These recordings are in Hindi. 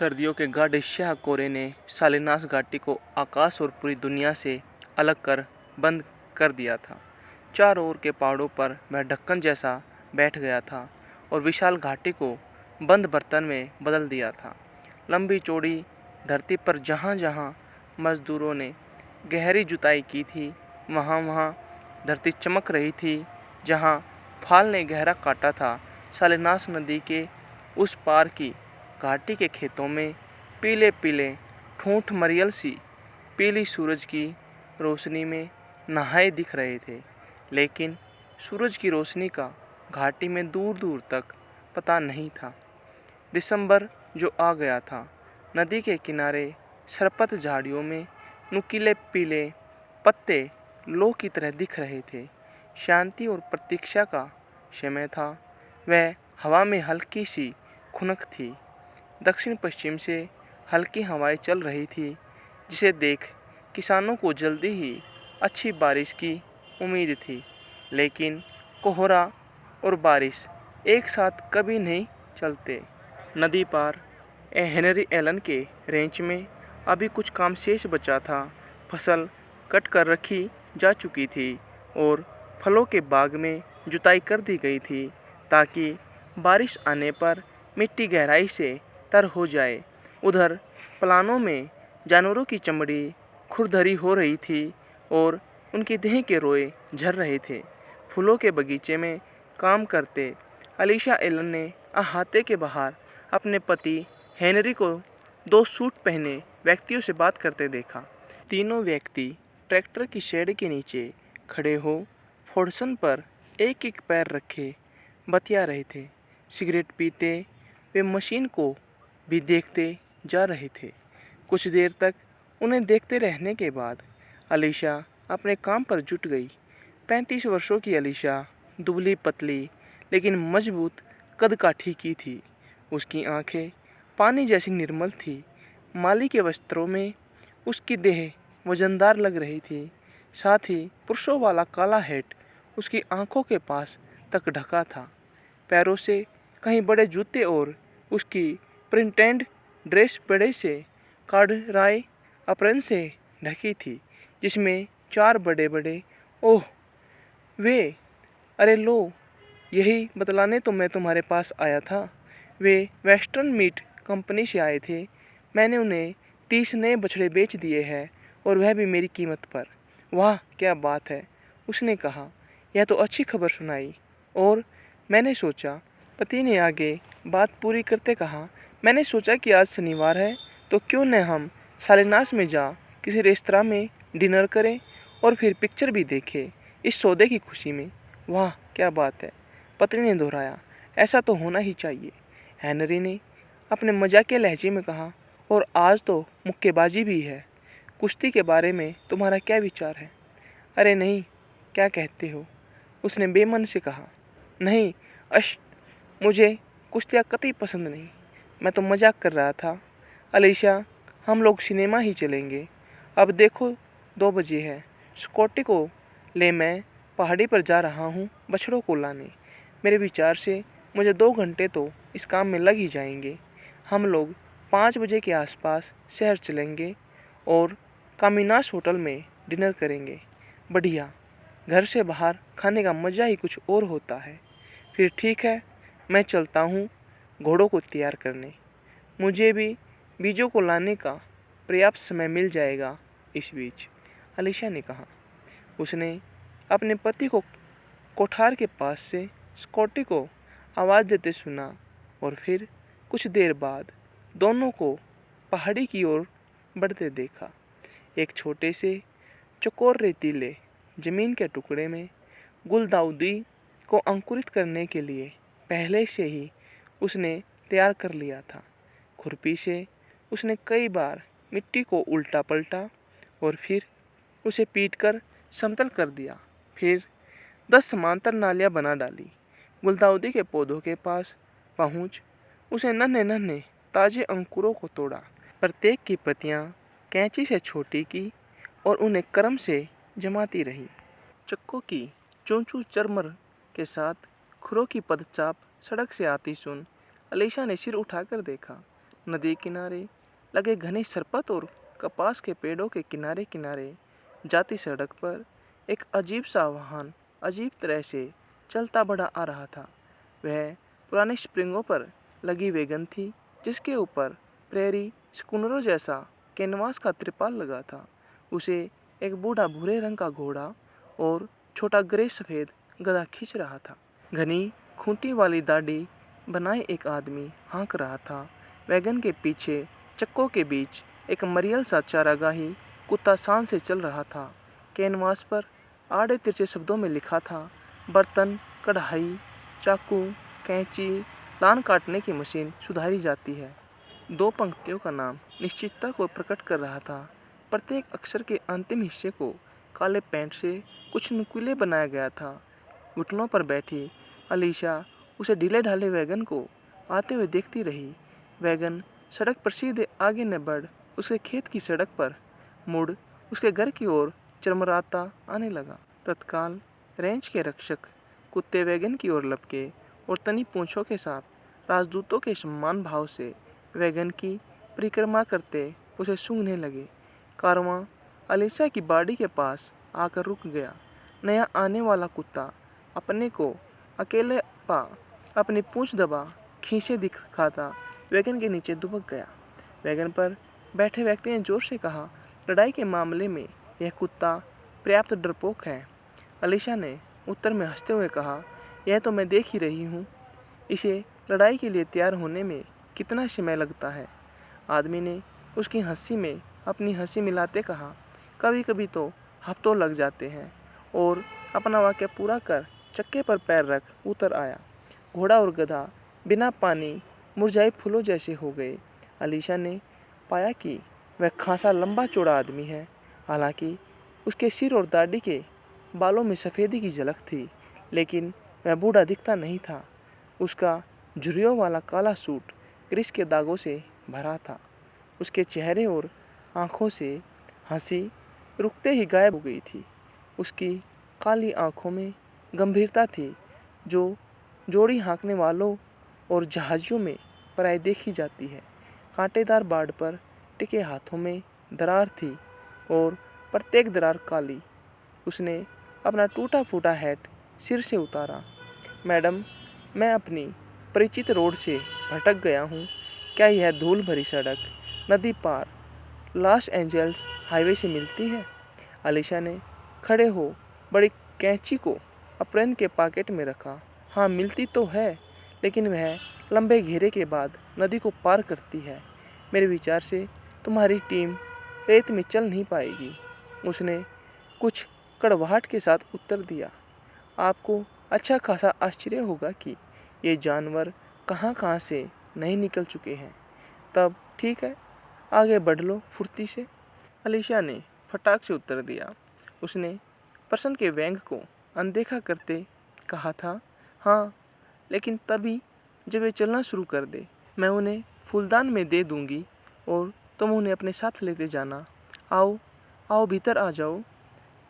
सर्दियों के गाढ़े स्याह कोहरे ने सालिनास घाटी को आकाश और पूरी दुनिया से अलग कर बंद कर दिया था। चारों ओर के पहाड़ों पर वह ढक्कन जैसा बैठ गया था और विशाल घाटी को बंद बर्तन में बदल दिया था। लंबी चौड़ी धरती पर जहाँ जहाँ मजदूरों ने गहरी जुताई की थी, वहाँ वहाँ धरती चमक रही थी। जहाँ फाल ने गहरा काटा था, सालिनास नदी के उस पार की घाटी के खेतों में पीले पीले ठूंठ मरियल सी पीली सूरज की रोशनी में नहाए दिख रहे थे। लेकिन सूरज की रोशनी का घाटी में दूर दूर तक पता नहीं था। दिसंबर जो आ गया था, नदी के किनारे सरपत झाड़ियों में नुकीले पीले पत्ते लौ की तरह दिख रहे थे। शांति और प्रतीक्षा का समय था। वह हवा में हल्की सी खुनक थी। दक्षिण पश्चिम से हल्की हवाएं चल रही थी, जिसे देख किसानों को जल्दी ही अच्छी बारिश की उम्मीद थी। लेकिन कोहरा और बारिश एक साथ कभी नहीं चलते। नदी पार हेनरी एलन के रेंच में अभी कुछ काम शेष बचा था। फसल कट कर रखी जा चुकी थी और फलों के बाग में जुताई कर दी गई थी, ताकि बारिश आने पर मिट्टी गहराई से तर हो जाए। उधर पलानों में जानवरों की चमड़ी खुरदरी हो रही थी और उनकी देह के रोए झर रहे थे। फूलों के बगीचे में काम करते अलीशा एलन ने अहाते के बाहर अपने पति हेनरी को 2 सूट पहने व्यक्तियों से बात करते देखा। तीनों व्यक्ति ट्रैक्टर की शेड के नीचे खड़े हो फोर्सन पर एक एक पैर रखे बतिया रहे थे। सिगरेट पीते वे मशीन को भी देखते जा रहे थे। कुछ देर तक उन्हें देखते रहने के बाद अलीशा अपने काम पर जुट गई। 35 वर्षों की अलीशा दुबली पतली लेकिन मजबूत कदकाठी की थी। उसकी आंखें पानी जैसी निर्मल थी। माली के वस्त्रों में उसकी देह वजनदार लग रही थी। साथ ही पुरुषों वाला काला हैट उसकी आंखों के पास तक ढका था। पैरों से कहीं बड़े जूते और उसकी प्रिंटेड ड्रेस बड़े से कढ़ाई अप्रन से ढकी थी, जिसमें 4 बड़े बड़े ओह वे अरे लो, यही बतलाने तो मैं तुम्हारे पास आया था। वे वेस्टर्न मीट कंपनी से आए थे। मैंने उन्हें 30 नए बछड़े बेच दिए हैं, और वह भी मेरी कीमत पर। वाह क्या बात है, उसने कहा। यह तो अच्छी खबर सुनाई। और मैंने सोचा, पति ने आगे बात पूरी करते कहा, मैंने सोचा कि आज शनिवार है, तो क्यों न हम सालिनास में जा किसी रेस्तरां में डिनर करें और फिर पिक्चर भी देखें इस सौदे की खुशी में। वाह क्या बात है, पत्नी ने दोहराया। ऐसा तो होना ही चाहिए, हेनरी ने अपने मजाकिया लहजे में कहा। और आज तो मुक्केबाजी भी है। कुश्ती के बारे में तुम्हारा क्या विचार है? अरे नहीं, क्या कहते हो? उसने बेमन से कहा। नहीं मुझे कुश्तियाँ कतई पसंद नहीं। मैं तो मजाक कर रहा था। अलीशा, हम लोग सिनेमा ही चलेंगे। अब देखो 2 बजे है। स्कॉटी को ले मैं पहाड़ी पर जा रहा हूँ बछड़ों को लाने। मेरे विचार से मुझे 2 घंटे तो इस काम में लग ही जाएंगे। हम लोग 5 बजे के आसपास शहर चलेंगे और कामिनास होटल में डिनर करेंगे। बढ़िया, घर से बाहर खाने का मज़ा ही कुछ और होता है। फिर ठीक है, मैं चलता हूँ घोड़ों को तैयार करने। मुझे भी बीजों को लाने का पर्याप्त समय मिल जाएगा इस बीच, अलीशा ने कहा। उसने अपने पति को कोठार के पास से स्कॉटी को आवाज़ देते सुना और फिर कुछ देर बाद दोनों को पहाड़ी की ओर बढ़ते देखा। एक छोटे से चौकोर रेतीले ज़मीन के टुकड़े में गुलदाउदी को अंकुरित करने के लिए पहले से ही उसने तैयार कर लिया था। खुरपी से उसने कई बार मिट्टी को उल्टा पलटा और फिर उसे पीटकर समतल कर दिया। फिर 10 समांतर नालियाँ बना डाली। गुलदाउदी के पौधों के पास पहुँच उसे नन्हे नन्हे ताज़े अंकुरों को तोड़ा। प्रत्येक की पत्तियाँ कैंची से छोटी की और उन्हें क्रम से जमाती रही। चक्कों की चूं-चूं चरमर के साथ खुरों की पदचाप सड़क से आती सुन अलीशा ने सिर उठाकर देखा। नदी किनारे लगे घने सरपत और कपास के पेड़ों के किनारे किनारे जाती सड़क पर एक अजीब सा वाहन अजीब तरह से चलता बड़ा आ रहा था। वह पुराने स्प्रिंगों पर लगी वैगन थी, जिसके ऊपर प्रेरी स्कूनरों जैसा कैनवास का त्रिपाल लगा था। उसे एक बूढ़ा भूरे रंग का घोड़ा और छोटा ग्रे सफ़ेद गधा खींच रहा था। घनी खूंटी वाली दाढ़ी बनाए एक आदमी हाँक रहा था। वैगन के पीछे चक्कों के बीच एक मरियल सा चारागाही कुत्ता शान से चल रहा था। कैनवास पर आड़े तिरछे शब्दों में लिखा था, बर्तन, कढ़ाई, चाकू, कैंची, लान काटने की मशीन सुधारी जाती है। 2 पंक्तियों का नाम निश्चितता को प्रकट कर रहा था। प्रत्येक अक्षर के अंतिम हिस्से को काले पेंट से कुछ नुकीले बनाया गया था। घुटनों पर बैठी अलीशा उसे ढीले ढाले वैगन को आते हुए देखती रही। वैगन सड़क पर सीधे आगे न बढ़ उसके खेत की सड़क पर मुड़ उसके घर की ओर चरमराता आने लगा। तत्काल रेंज के रक्षक कुत्ते वैगन की ओर लपके और तनी पूंछों के साथ राजदूतों के सम्मान भाव से वैगन की परिक्रमा करते उसे सूंघने लगे। कारवां अलीशा की बाड़ी के पास आकर रुक गया। नया आने वाला कुत्ता अपने को अकेले पा अपनी पूंछ दबा खींचे दिखाता वैगन के नीचे दुबक गया। वैगन पर बैठे व्यक्ति ने जोर से कहा, लड़ाई के मामले में यह कुत्ता पर्याप्त डरपोक है। अलीशा ने उत्तर में हंसते हुए कहा, यह तो मैं देख ही रही हूँ। इसे लड़ाई के लिए तैयार होने में कितना समय लगता है। आदमी ने उसकी हंसी में अपनी हंसी मिलाते कहा, कभी कभी तो हफ्तों लग जाते हैं। और अपना वाक्य पूरा कर चक्के पर पैर रख उतर आया। घोड़ा और गधा बिना पानी मुरझाए फूलों जैसे हो गए। अलीशा ने पाया कि वह खासा लंबा चौड़ा आदमी है। हालांकि उसके सिर और दाढ़ी के बालों में सफ़ेदी की झलक थी, लेकिन वह बूढ़ा दिखता नहीं था। उसका झुर्रियों वाला काला सूट ग्रीस के दागों से भरा था। उसके चेहरे और आँखों से हंसी रुकते ही गायब हो गई थी। उसकी काली आँखों में गंभीरता थी, जो जोड़ी हाँकने वालों और जहाज़ियों में प्राय देखी जाती है। कांटेदार बाड़ पर टिके हाथों में दरार थी और प्रत्येक दरार काली। उसने अपना टूटा फूटा हैट सिर से उतारा। मैडम, मैं अपनी परिचित रोड से भटक गया हूँ। क्या यह धूल भरी सड़क नदी पार लॉस एंजल्स हाईवे से मिलती है? अलीशा ने खड़े हो बड़ी कैंची को अप्रैन के पॉकेट में रखा। हाँ, मिलती तो है, लेकिन वह लंबे घेरे के बाद नदी को पार करती है। मेरे विचार से तुम्हारी टीम रेत में चल नहीं पाएगी। उसने कुछ कड़वाहट के साथ उत्तर दिया। आपको अच्छा खासा आश्चर्य होगा कि ये जानवर कहाँ कहाँ से नहीं निकल चुके हैं। तब ठीक है, आगे बढ़ लो फुर्ती से। अलीशा ने फटाक से उत्तर दिया। उसने प्रश्न के व्यंग को अनदेखा करते कहा था, हाँ, लेकिन तभी जब वे चलना शुरू कर दे। मैं उन्हें फूलदान में दे दूंगी और तुम उन्हें अपने साथ लेते जाना। आओ आओ, भीतर आ जाओ।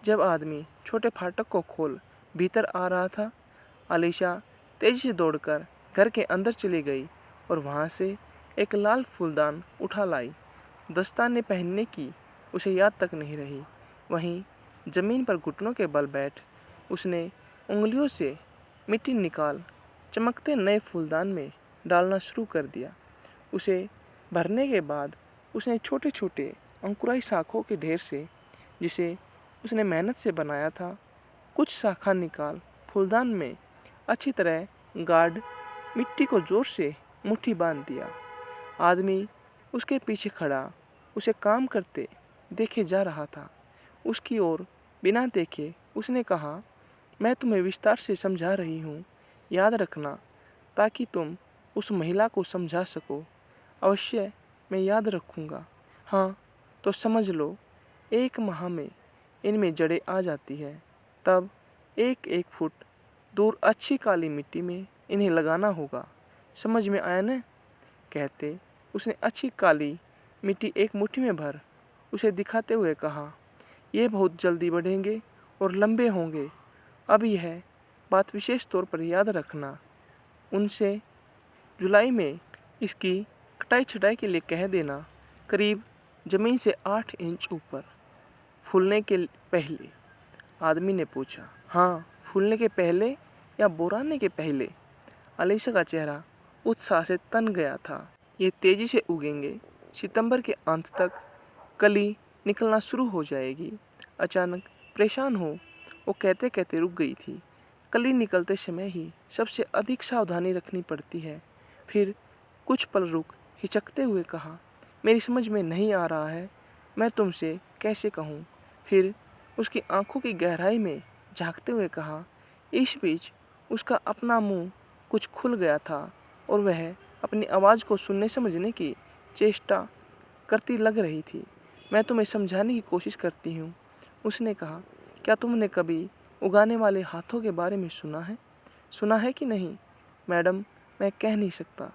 जब आदमी छोटे फाटक को खोल भीतर आ रहा था, अलीशा तेजी से दौड़कर घर के अंदर चली गई और वहाँ से एक लाल फूलदान उठा लाई। दस्ताने पहनने की उसे याद तक नहीं रही। वहीं जमीन पर घुटनों के बल बैठ उसने उंगलियों से मिट्टी निकाल चमकते नए फूलदान में डालना शुरू कर दिया। उसे भरने के बाद उसने छोटे छोटे अंकुराई शाखों के ढेर से, जिसे उसने मेहनत से बनाया था, कुछ शाखा निकाल फूलदान में अच्छी तरह गाड़ मिट्टी को जोर से मुट्ठी बांध दिया। आदमी उसके पीछे खड़ा उसे काम करते देखे जा रहा था। उसकी ओर बिना देखे उसने कहा, मैं तुम्हें विस्तार से समझा रही हूँ, याद रखना, ताकि तुम उस महिला को समझा सको। अवश्य मैं याद रखूँगा। हाँ, तो समझ लो, 1 माह में इनमें जड़ें आ जाती है। तब 1-1 फुट दूर अच्छी काली मिट्टी में इन्हें लगाना होगा। समझ में आया न? कहते उसने अच्छी काली मिट्टी एक मुट्ठी में भर उसे दिखाते हुए कहा, ये बहुत जल्दी बढ़ेंगे और लंबे होंगे। अब यह बात विशेष तौर पर याद रखना, उनसे जुलाई में इसकी कटाई छटाई के लिए कह देना। करीब ज़मीन से 8 इंच ऊपर। फूलने के पहले? आदमी ने पूछा। हाँ, फूलने के पहले या बोराने के पहले? अलीशा का चेहरा उत्साह से तन गया था। ये तेज़ी से उगेंगे। सितंबर के अंत तक कली निकलना शुरू हो जाएगी। अचानक परेशान हो, वो कहते कहते रुक गई थी। कली निकलते समय ही सबसे अधिक सावधानी रखनी पड़ती है। फिर कुछ पल रुक हिचकते हुए कहा, मेरी समझ में नहीं आ रहा है, मैं तुमसे कैसे कहूँ। फिर उसकी आंखों की गहराई में झांकते हुए कहा। इस बीच उसका अपना मुंह कुछ खुल गया था और वह अपनी आवाज़ को सुनने समझने की चेष्टा करती लग रही थी। मैं तुम्हें समझाने की कोशिश करती हूँ, उसने कहा। क्या तुमने कभी उगाने वाले हाथों के बारे में सुना है कि नहीं? मैडम, मैं कह नहीं सकता।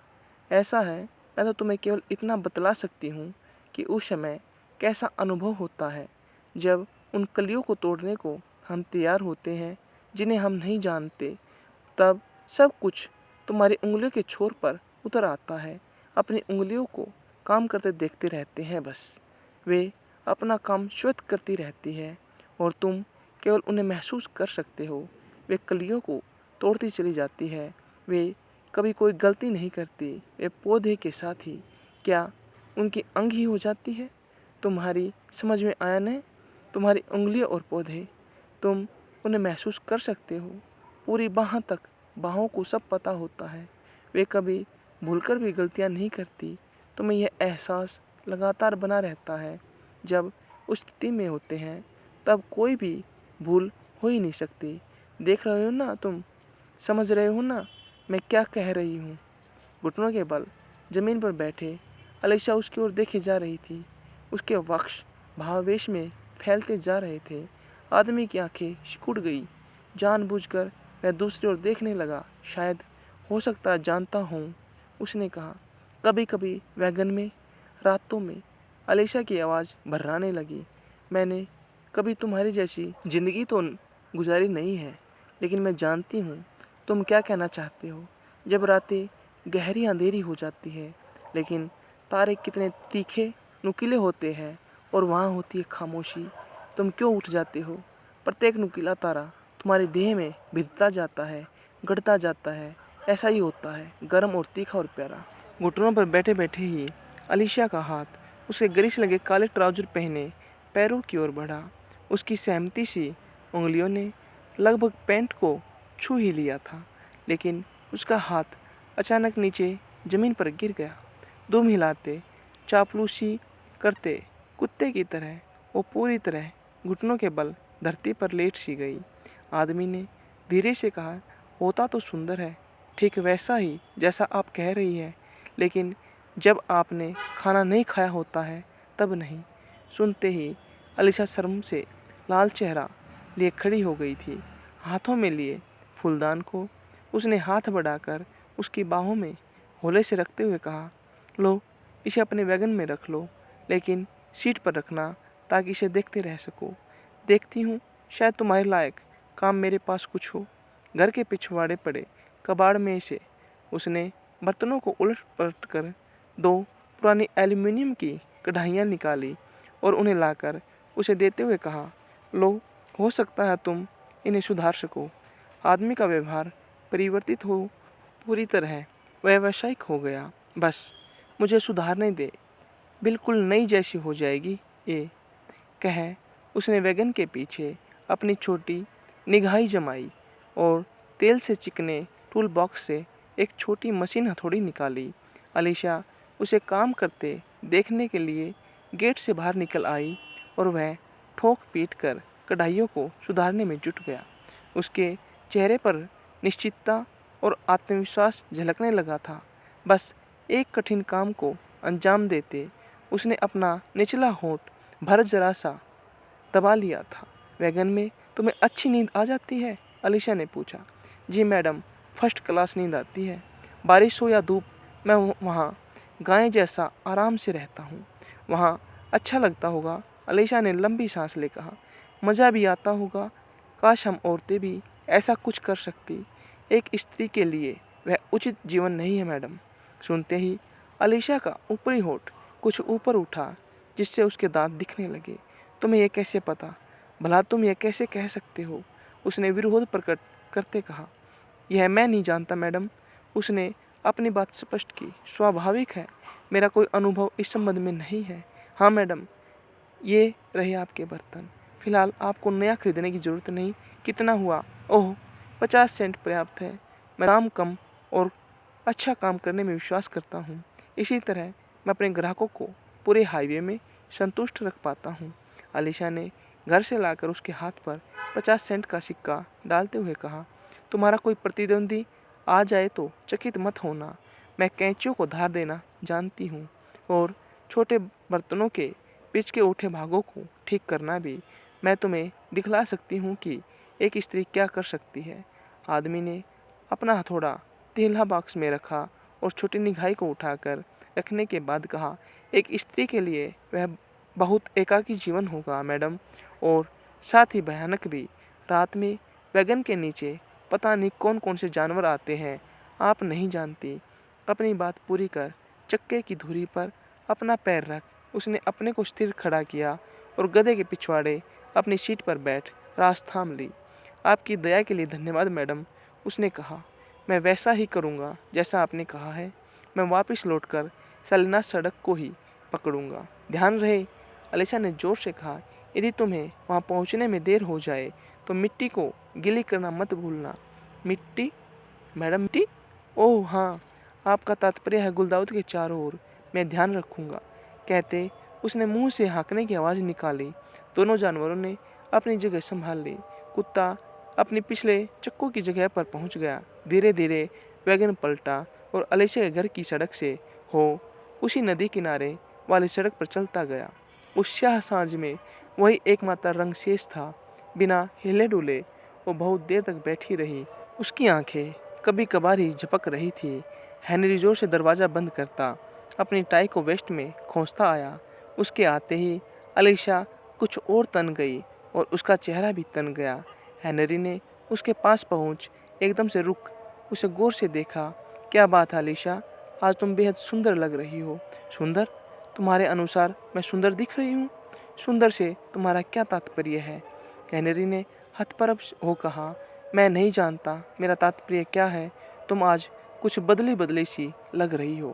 ऐसा है, मैं तो तुम्हें केवल इतना बतला सकती हूँ कि उस समय कैसा अनुभव होता है जब उन कलियों को तोड़ने को हम तैयार होते हैं जिन्हें हम नहीं जानते। तब सब कुछ तुम्हारी उंगलियों के छोर पर उतर आता है। अपनी उंगलियों को काम करते देखते रहते हैं बस। वे अपना काम स्वतः करती रहती है और तुम केवल उन्हें महसूस कर सकते हो। वे कलियों को तोड़ती चली जाती है। वे कभी कोई गलती नहीं करती। वे पौधे के साथ ही क्या उनकी अंग ही हो जाती है। तुम्हारी समझ में आया न? तुम्हारी उंगलियां और पौधे, तुम उन्हें महसूस कर सकते हो। पूरी बाह तक बाहों को सब पता होता है। वे कभी भूलकर भी गलतियां नहीं करती। तुम्हें यह एहसास लगातार बना रहता है। जब उस स्थिति में होते हैं तब कोई भी भूल हो ही नहीं सकती। देख रहे हो ना तुम? समझ रहे हो ना मैं क्या कह रही हूँ? घुटनों के बल जमीन पर बैठे अलीशा उसकी ओर देखे जा रही थी। उसके वक्ष भावावेश में फैलते जा रहे थे। आदमी की आंखें सिकुड़ गई। जानबूझकर वह दूसरी ओर देखने लगा। शायद हो सकता है जानता हूँ, उसने कहा। कभी कभी वैगन में रातों में अलीशा की आवाज़ भर्राने लगी। मैंने कभी तुम्हारी जैसी ज़िंदगी तो गुजारी नहीं है, लेकिन मैं जानती हूँ तुम क्या कहना चाहते हो। जब रातें गहरी अंधेरी हो जाती है लेकिन तारे कितने तीखे नुकीले होते हैं और वहाँ होती है खामोशी, तुम क्यों उठ जाते हो। प्रत्येक नुकीला तारा तुम्हारे देह में भिदता जाता है, गढ़ता जाता है। ऐसा ही होता है, गर्म और तीखा और प्यारा। घुटनों पर बैठे बैठे ही अलीशा का हाथ उसके ग्रीस लगे काले ट्राउजर पहने पैरों की ओर बढ़ा। उसकी सहमती सी उंगलियों ने लगभग पैंट को छू ही लिया था, लेकिन उसका हाथ अचानक नीचे ज़मीन पर गिर गया। दुम हिलाते, चापलूसी करते कुत्ते की तरह वो पूरी तरह घुटनों के बल धरती पर लेट सी गई। आदमी ने धीरे से कहा, होता तो सुंदर है, ठीक वैसा ही जैसा आप कह रही है, लेकिन जब आपने खाना नहीं खाया होता है तब नहीं। सुनते ही अलीशा शर्म से लाल चेहरा लिए खड़ी हो गई थी। हाथों में लिए फूलदान को उसने हाथ बढ़ाकर उसकी बाहों में हौले से रखते हुए कहा, लो, इसे अपने वैगन में रख लो, लेकिन सीट पर रखना ताकि इसे देखते रह सको। देखती हूँ शायद तुम्हारे लायक काम मेरे पास कुछ हो। घर के पिछवाड़े पड़े कबाड़ में से उसने बर्तनों को उलट पलट कर 2 पुरानी एल्युमिनियम की कढ़ाइयाँ निकाली और उन्हें लाकर उसे देते हुए कहा, लो, हो सकता है तुम इन्हें सुधार सको। आदमी का व्यवहार परिवर्तित हो पूरी तरह व्यावसायिक हो गया। बस मुझे सुधारने दे, बिल्कुल नई जैसी हो जाएगी ये, कह उसने वैगन के पीछे अपनी छोटी निगाही जमाई और तेल से चिकने टूल बॉक्स से एक छोटी मशीन हथौड़ी निकाली। अलीशा उसे काम करते देखने के लिए गेट से बाहर निकल आई और वह ठोक पीट कर कढ़ाइयों को सुधारने में जुट गया। उसके चेहरे पर निश्चितता और आत्मविश्वास झलकने लगा था। बस एक कठिन काम को अंजाम देते उसने अपना निचला होंठ भर जरा सा दबा लिया था। वैगन में तुम्हें अच्छी नींद आ जाती है? अलीशा ने पूछा। जी मैडम, फर्स्ट क्लास नींद आती है। बारिश हो या धूप, मैं वहाँ गाय जैसा आराम से रहता हूँ। वहाँ अच्छा लगता होगा, अलीशा ने लंबी सांस ले कहा। मज़ा भी आता होगा। काश हम औरतें भी ऐसा कुछ कर सकती। एक स्त्री के लिए वह उचित जीवन नहीं है मैडम। सुनते ही अलीशा का ऊपरी होठ कुछ ऊपर उठा जिससे उसके दांत दिखने लगे। तुम्हें यह कैसे पता? भला तुम यह कैसे कह सकते हो? उसने विरोध प्रकट करते कहा। यह मैं नहीं जानता मैडम। उसने अपनी बात स्पष्ट की। स्वाभाविक है, मेरा कोई अनुभव इस संबंध में नहीं है। हाँ मैडम, ये रहे आपके बर्तन। फिलहाल आपको नया खरीदने की ज़रूरत नहीं। कितना हुआ? ओह, 50 सेंट पर्याप्त है। मैं दाम कम और अच्छा काम करने में विश्वास करता हूँ। इसी तरह मैं अपने ग्राहकों को पूरे हाईवे में संतुष्ट रख पाता हूँ। अलीशा ने घर से लाकर उसके हाथ पर 50 सेंट का सिक्का डालते हुए कहा, तुम्हारा कोई प्रतिद्वंदी आ जाए तो चकित मत होना। मैं कैंचियों को धार देना जानती हूँ और छोटे बर्तनों के पिच के उठे भागों को ठीक करना भी। मैं तुम्हें दिखला सकती हूँ कि एक स्त्री क्या कर सकती है। आदमी ने अपना हथौड़ा तील्हा बॉक्स में रखा और छोटी निगाही को उठाकर रखने के बाद कहा, एक स्त्री के लिए वह बहुत एकाकी जीवन होगा मैडम, और साथ ही भयानक भी। रात में वैगन के नीचे पता नहीं कौन कौन से जानवर आते हैं, आप नहीं जानती। अपनी बात पूरी कर चक्के की धुरी पर अपना पैर रख। उसने अपने को स्थिर खड़ा किया और गधे के पिछवाड़े अपनी सीट पर बैठ रास थाम ली। आपकी दया के लिए धन्यवाद मैडम, उसने कहा। मैं वैसा ही करूँगा जैसा आपने कहा है। मैं वापस लौटकर सलीना सड़क को ही पकड़ूंगा। ध्यान रहे, अलीशा ने जोर से कहा। यदि तुम्हें वहाँ पहुँचने में देर हो जाए तो मिट्टी को गीली करना मत भूलना। मिट्टी? मैडम मिट्टी? ओह हाँ, आपका तात्पर्य है गुलदाउद के चारों ओर। मैं ध्यान रखूँगा। कहते उसने मुंह से हाँकने की आवाज़ निकाली। दोनों जानवरों ने अपनी जगह संभाल ली। कुत्ता अपने पिछले चक्कों की जगह पर पहुंच गया। धीरे धीरे वैगन पलटा और अलीशा के घर की सड़क से हो उसी नदी किनारे वाली सड़क पर चलता गया। उस स्याह सांझ में वही एकमात्र रंग शेष था। बिना हिले डुले वो बहुत देर तक बैठी रही। उसकी आंखें कभी कभार ही झपक रही थी। हेनरी जोर से दरवाज़ा बंद करता अपनी टाई को वेस्ट में खोंसता आया। उसके आते ही अलीशा कुछ और तन गई और उसका चेहरा भी तन गया। हेनरी ने उसके पास पहुंच एकदम से रुक उसे गौर से देखा। क्या बात है अलीशा, आज तुम बेहद सुंदर लग रही हो। सुंदर? तुम्हारे अनुसार मैं सुंदर दिख रही हूँ? सुंदर से तुम्हारा क्या तात्पर्य है? हेनरी ने हतप्रभ हो कहा। मैं नहीं जानता मेरा तात्पर्य क्या है। तुम आज कुछ बदली बदली सी लग रही हो,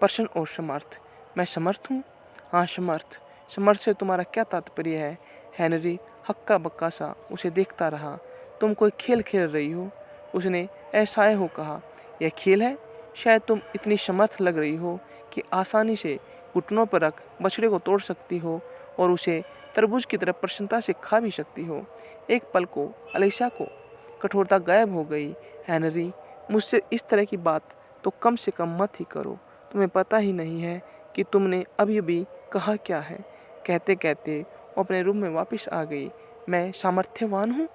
प्रसन्न और समर्थ। मैं समर्थ हूँ? हाँ समर्थ। समर्थ से तुम्हारा क्या तात्पर्य है? हेनरी हक्का बक्का सा उसे देखता रहा। तुम कोई खेल खेल रही हो? उसने ऐसा हो कहा। यह खेल है? शायद तुम इतनी समर्थ लग रही हो कि आसानी से घुटनों पर रख बछड़े को तोड़ सकती हो और उसे तरबूज की तरह प्रसन्नता से खा भी सकती हो। एक पल को अलीशा को कठोरता गायब हो गई। हेनरी, मुझसे इस तरह की बात तो कम से कम मत ही करो। तुम्हें पता ही नहीं है कि तुमने अभी अभी कहा क्या है। कहते कहते वो अपने रूम में वापस आ गई। मैं सामर्थ्यवान हूँ,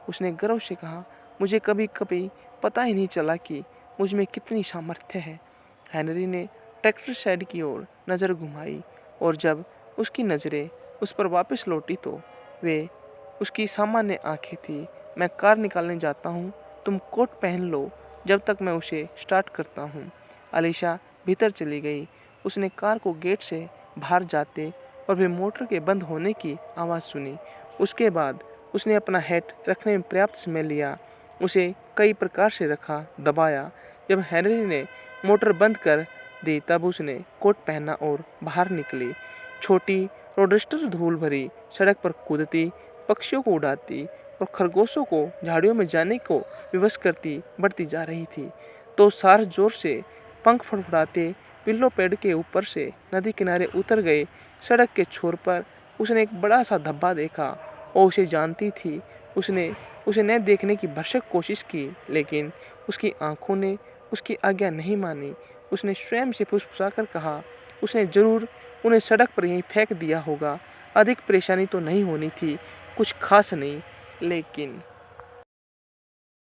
उसने गर्व से कहा। मुझे कभी कभी पता ही नहीं चला कि मुझ में कितनी सामर्थ्य है। हेनरी ने ट्रैक्टर शेड की ओर नज़र घुमाई और जब उसकी नज़रें उस पर वापस लौटी तो वे उसकी सामान्य आंखें थी। मैं कार निकालने जाता हूँ, तुम कोट पहन लो जब तक मैं उसे स्टार्ट करता हूँ। अलीशा भीतर चली गई। उसने कार को गेट से बाहर जाते और फिर मोटर के बंद होने की आवाज़ सुनी। उसके बाद उसने अपना हैट रखने में पर्याप्त समय लिया। उसे कई प्रकार से रखा, दबाया। जब हेनरी ने मोटर बंद कर दी तब उसने कोट पहना और बाहर निकली। छोटी रोडस्टर धूल भरी सड़क पर कूदती, पक्षियों को उड़ाती और खरगोशों को झाड़ियों में जाने को विवश करती बढ़ती जा रही थी। तो सार जोर से पंख फड़फड़ाते पिल्लो पेड़ के ऊपर से नदी किनारे उतर गए। सड़क के छोर पर उसने एक बड़ा सा धब्बा देखा और उसे जानती थी। उसने उसे न देखने की भरसक कोशिश की, लेकिन उसकी आंखों ने उसकी आज्ञा नहीं मानी। उसने स्वयं से फुसफुसाकर कहा, उसने जरूर उन्हें सड़क पर यहीं फेंक दिया होगा। अधिक परेशानी तो नहीं होनी थी, कुछ खास नहीं, लेकिन